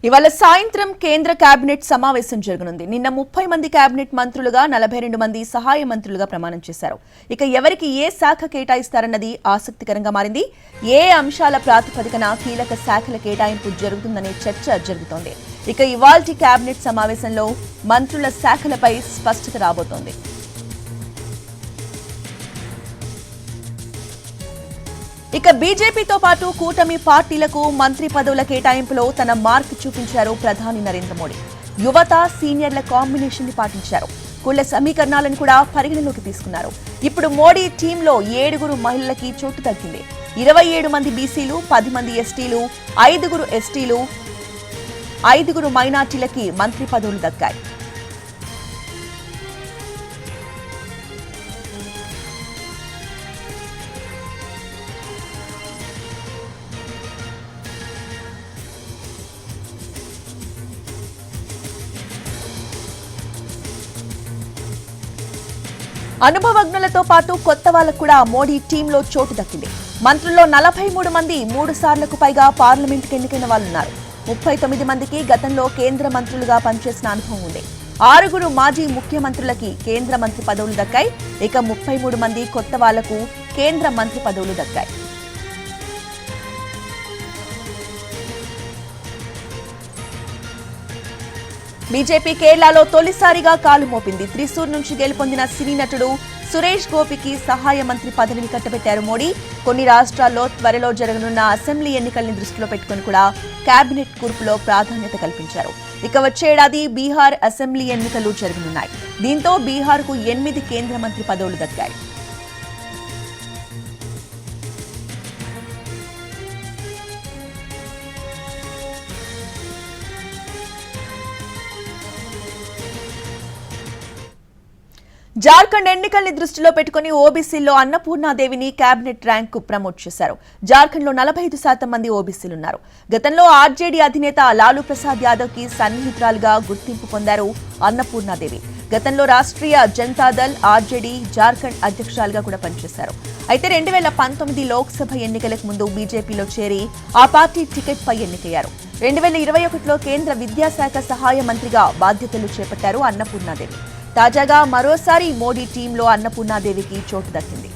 ఇవాళ సాయంత్రం కేంద్ర కేబినెట్ సమావేశం జరగనుంది. నిన్న 30 మంది కేబినెట్ మంత్రులుగా 42 మంది సహాయ మంత్రులుగా ప్రమాణం చేశారు. ఇక ఎవరికి ఏ శాఖ కేటాయిస్తారన్నది ఆసక్తికరంగా మారింది. ఏ అంశాల ప్రాతిపదికన కీలక శాఖల కేటాయింపు జరుగుతుందనే చర్చ జరుగుతోంది. ఇక ఇవాల్టి కేబినెట్ సమావేశంలో మంత్రుల శాఖలపై స్పష్టత రాబోతోంది. ఇక బీజేపీతో పాటు కూటమి పార్టీలకు మంత్రి పదవుల కేటాయింపులో తన మార్క్ చూపించారు ప్రధాని నరేంద్ర మోడీ. యువత సీనియర్ల కాంబినేషన్ ని పాటించారు. కుల సమీకరణాలను కూడా పరిగణలోకి తీసుకున్నారు. ఇప్పుడు మోడీ టీంలో 7 మహిళలకి చోటు దక్కింది. 27 మంది బీసీలు, 10 మంది ఎస్టీలు, 5 ఎస్టీలు, 5 మైనార్టీలకి మంత్రి పదవులు దక్కాయి. అనుభవజ్ఞులతో పాటు కొత్త వాళ్లకు కూడా మోడీ టీంలో చోటు దక్కింది. మంత్రుల్లో 43 మంది 3 సార్లకు పైగా పార్లమెంట్కి ఎన్నికైన వాళ్లున్నారు. 39 మందికి గతంలో కేంద్ర మంత్రులుగా పనిచేసిన అనుభవం ఉంది. 6 మాజీ ముఖ్యమంత్రులకి కేంద్ర మంత్రి పదవులు దక్కాయి. ఇక 33 మంది కొత్త వాళ్లకు కేంద్ర మంత్రి పదవులు దక్కాయి. బీజేపీ కేరళలో తొలిసారిగా కాలు మోపింది. త్రిశూర్ నుంచి గెలుపొందిన సినీ నటుడు సురేష్ గోపికి సహాయ మంత్రి పదవిని కట్టబెట్టారు మోడీ. కొన్ని రాష్ట్రాల్లో త్వరలో జరగనున్న అసెంబ్లీ ఎన్నికల్ని దృష్టిలో పెట్టుకుని కూడా కేబినెట్ కూర్పులో ప్రాధాన్యత కల్పించారు. ఇక వచ్చే ఏడాది బీహార్ అసెంబ్లీ ఎన్నికలు జరగనున్నాయి. దీంతో బీహార్కు 8 కేంద్ర మంత్రి పదవులు దక్కాయి. జార్ఖండ్ ఎన్నికల్ని దృష్టిలో పెట్టుకుని ఓబీసీల్లో అన్నపూర్ణాదేవిని కేబినెట్ ర్యాంకు ప్రమోట్ చేశారు. జార్ఖండ్లో 45% మంది ఓబీసీలున్నారు. గతంలో ఆర్జేడీ అధినేత లాలూ ప్రసాద్ యాదవ్ కి సన్నిహితురాలుగా గుర్తింపు పొందారు అన్నపూర్ణాదేవి. గతంలో రాష్ట్రీయ జనతాదళ్ ఆర్జేడీ జార్ఖండ్ అధ్యక్షురాలుగా కూడా పనిచేశారు. అయితే 2019 లోక్సభ ఎన్నికలకు ముందు బీజేపీలో చేరి ఆ పార్టీ టికెట్ పై ఎన్నికయ్యారు. 2021లో కేంద్ర విద్యాశాఖ సహాయ మంత్రిగా బాధ్యతలు చేపట్టారు అన్నపూర్ణాదేవి. తాజాగా మరోసారి మోడీ టీంలో అన్నపూర్ణాదేవికి చోటు దక్కింది.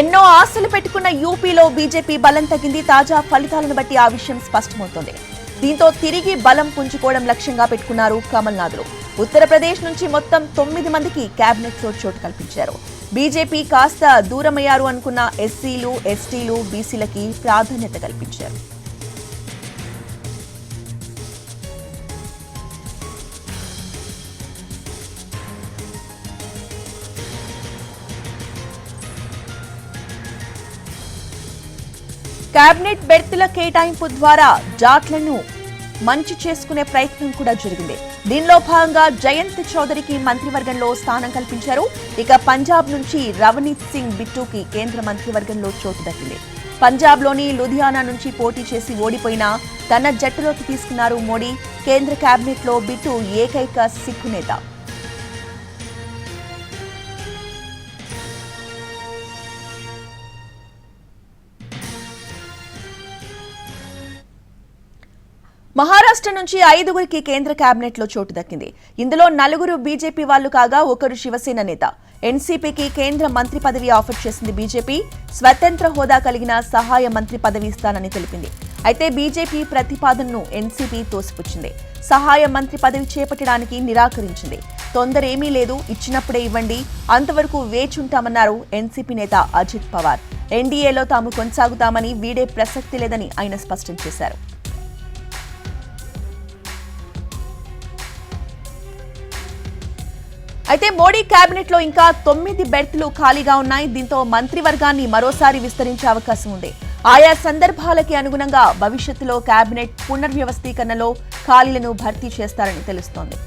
ఎన్నో ఆశలు పెట్టుకున్న యూపీలో బీజేపీ బలం తగ్గింది. తాజా ఫలితాలను బట్టి ఆ విషయం స్పష్టమవుతోంది. దీంతో తిరిగి బలం పుంజుకోవడం లక్ష్యంగా పెట్టుకున్నారు కమల్నాథులు. ఉత్తరప్రదేశ్ నుంచి మొత్తం 9 మందికి కేబినెట్లో చోటు కల్పించారు. బీజేపీ కాస్త దూరమయ్యారు అనుకున్న ఎస్సీలు, ఎస్టీలు, బీసీలకి ప్రాధాన్యత కల్పించారు. కేబినెట్ బెర్తుల కేటాయింపు ద్వారా జాట్లను మంచి చేసుకునే ప్రయత్నం కూడా జరిగింది. దీనిలో భాగంగా జయంత్ చౌదరికి మంత్రివర్గంలో స్థానం కల్పించారు. ఇక పంజాబ్ నుంచి రవనీత్ సింగ్ బిట్టూకి కేంద్ర మంత్రివర్గంలో చోటు దక్కింది. పంజాబ్లోని లుధియానా నుంచి పోటీ చేసి ఓడిపోయినా తన జట్టులోకి తీసుకున్నారు మోడీ. కేంద్ర కేబినెట్లో బిట్టు ఏకైక సిక్కు నేత. మహారాష్ట్ర నుంచి 5 కేంద్ర కేబినెట్లో చోటు దక్కింది. ఇందులో 4 బీజేపీ వాళ్లు కాగా 1 శివసేన నేత. ఎన్సీపీకి కేంద్ర మంత్రి పదవి ఆఫర్ చేసింది బీజేపీ. స్వతంత్ర హోదా కలిగిన సహాయ మంత్రి పదవి ఇస్తానని తెలిపింది. అయితే బీజేపీ ప్రతిపాదనను ఎన్సీపీ తోసిపుచ్చింది. సహాయ మంత్రి పదవి చేపట్టడానికి నిరాకరించింది. తొందరేమీ లేదు, ఇచ్చినప్పుడే ఇవ్వండి, అంతవరకు వేచుంటామన్నారు ఎన్సీపీ నేత అజిత్ పవార్. ఎన్డీఏలో తాము కొనసాగుతామని, వీడే ప్రసక్తి లేదని ఆయన స్పష్టం చేశారు. అయితే మోడీ కేబినెట్ లో ఇంకా 9 బెర్తులు ఖాళీగా ఉన్నాయి. దీంతో మంత్రివర్గాన్ని మరోసారి విస్తరించే అవకాశం ఉంది. ఆయా సందర్భాలకి అనుగుణంగా భవిష్యత్తులో కేబినెట్ పునర్వ్యవస్థీకరణలో ఖాళీలను భర్తీ చేస్తారని తెలుస్తోంది.